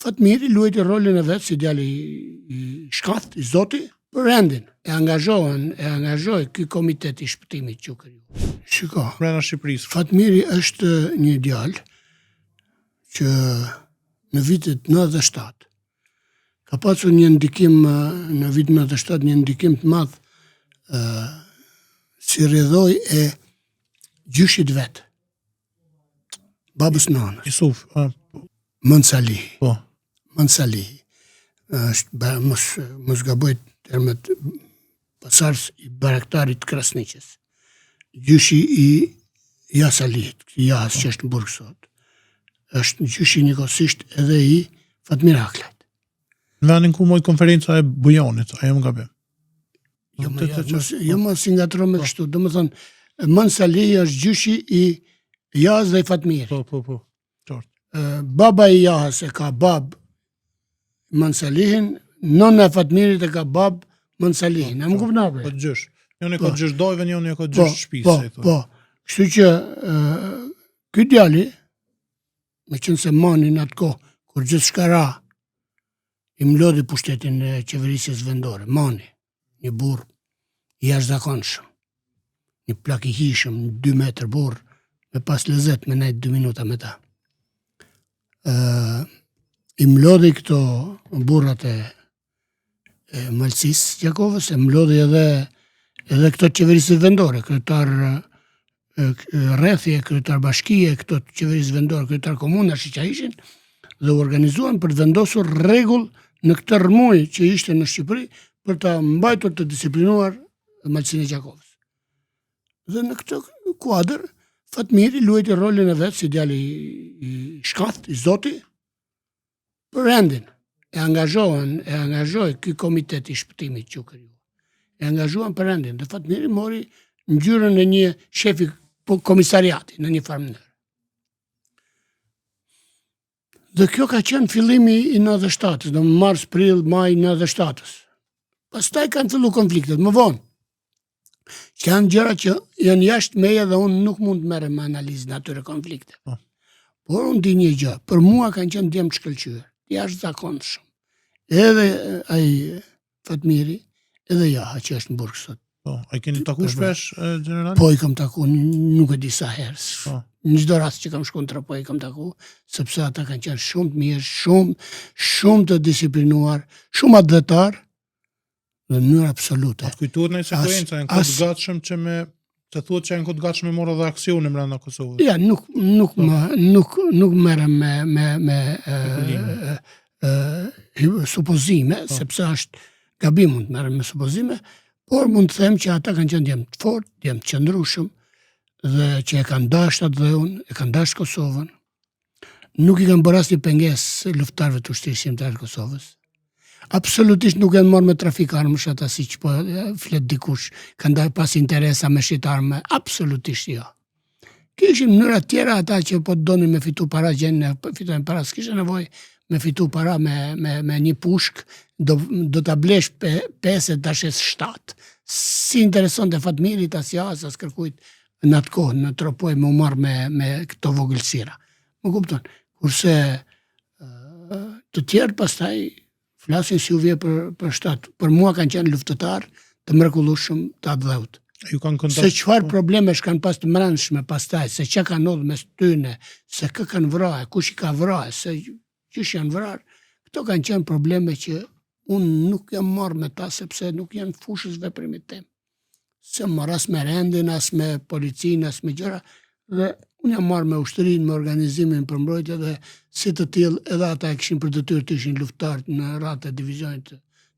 Fatmiri luajti rolin e vet si djali i shkath, i zoti, për rendin. E angazhoi ky komitet i shpëtimit që u krijua. Shiko, brenda Shqipërisë. Fatmiri është një djalë që në vitet 97 ka pasur një ndikim në vitin 97 një ndikim të madh si rrjedhoj e gjyshit vet. Babës nanës. Isuf. Mansalihi. Po. Mansalihi. Mos gaboj termet pasardhës i baraktarit Krasniqës. Gjyshi i Jasalihit, Jas që është në Burg sot. Është gjyshi njëkohësisht edhe i Fatmir Aklajt. Në vendin ku moj konferenca e Bujonit, a jam gabim? Jo mos si ngatro me kështu. Domethënë, Mansalihi është gjyshi i Jas dhe i Fatmirit. Po. Baba i Jahës e ka bab Mansalihin, nëna e Fatmirit e ka bab Mansalihin. A më kupton? Po gjysh. Njëri ka gjysh dojve, njëri ka gjysh shtëpisë. Po. Kështu që ky djali, me qenë se mani në atë kohë, kur gjithçka ra, i mlodhi pushtetin e qeverisjes vendore. Mani, një burr i jashtëzakonshëm, një plak i hishëm, 2 metër burr, me pas lezet me nejt 2 minuta me ta. I mlodhi këto burrat e Malësisë Gjakovës, e mlodhi edhe këto qeverisë vendore, kryetar rrethje, kryetar bashkie, këto qeverisë vendore, kryetar komunash që ishin, dhe u organizuan për të vendosur rregull në këtë rrëmuj që ishte në Shqipëri për ta mbajtur të disiplinuar Malësinë e Gjakovës. Dhe në këtë kuadër Fatmiri luajti rolin e vet si djali i shkath, i zoti, për rendin. E angazhoi ky komitet i shpëtimit që u krijua. E angazhuan për rendin. Dhe Fatmiri mori ngjyrën e një shefi komisariati në një farë mënyrë. Dhe kjo ka qenë fillimi i 97-s, në mars, prill, maj 97-s. Pastaj kanë filluar konfliktet, më vonë. Që janë gjëra që janë jashtë meje dhe unë nuk mund të merrem me analizën atyre konflikte. Por unë di një gjë, për mua kanë qenë djem të shkëlqyer, jashtëzakonshëm. Edhe ai Fatmiri, edhe Jaha që është në Burg sot. Po, ai keni takuar shpesh general? Po, i kam takuar, nuk e di sa herë. Në çdo rast që kam shkuar në Tropo i kam takuar, sepse ata kanë qenë shumë të mirë, shumë të disiplinuar, shumë atdhetar. Në mënyrë absolute. Atë kujtuar në sekuenca, janë këtë gatshëm që me të thuhet që janë këtë gatshëm me morë dhe aksione brenda Kosovës. Ja, nuk merrem me supozime, sepse është gabim mund të merrem me supozime, por mund të them që ata kanë qenë djem të fortë, djem të qëndrueshëm dhe që e kanë dashur atë dheun, e kanë dashur Kosovën. Nuk i kanë bërë asnjë pengesë luftarëve të ushtrisë shqiptare të Kosovës. Absolutisht nuk e në morë me trafik armësh ata si që po flet dikush, kanë dalë pas interesa me shit armë, absolutisht jo. Kishin mënyra tjera ata që po donin me fitu para fitojnë para, s'kishin nevojë me fitu para me një pushk, do ta blesh 5 tash 7. Si intereson të Fatmirit as Jahës as kërkujt në atë kohë, në Tropoj me u marrë me këto vogëlsira. Më kupton? Kurse të tjerë pastaj flasin si u vje për shtatë. Për mua kanë qenë luftëtar të mrekullueshëm të atdheut. Se çfarë problemesh kanë pas të mbrëmshme pastaj, se çka kanë ndodhur mes tyne, se kë kanë vrarë, kush i ka vrarë, se çish janë vrarë, këto kanë qenë probleme që unë nuk jam marrë me ta sepse nuk janë fushës veprimit tim. Se marr as me rendin, as me policinë, as me gjëra, dhe unë jam marrë me ushtërinë, me organizimin për mbrojtje dhe si të tillë edhe ata e kishin për detyrë të ishin luftarë në radhë e divizionit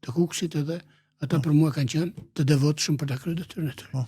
të Kukësit edhe ata për mua kanë qenë të devotshëm për ta kryer detyrën e tyre.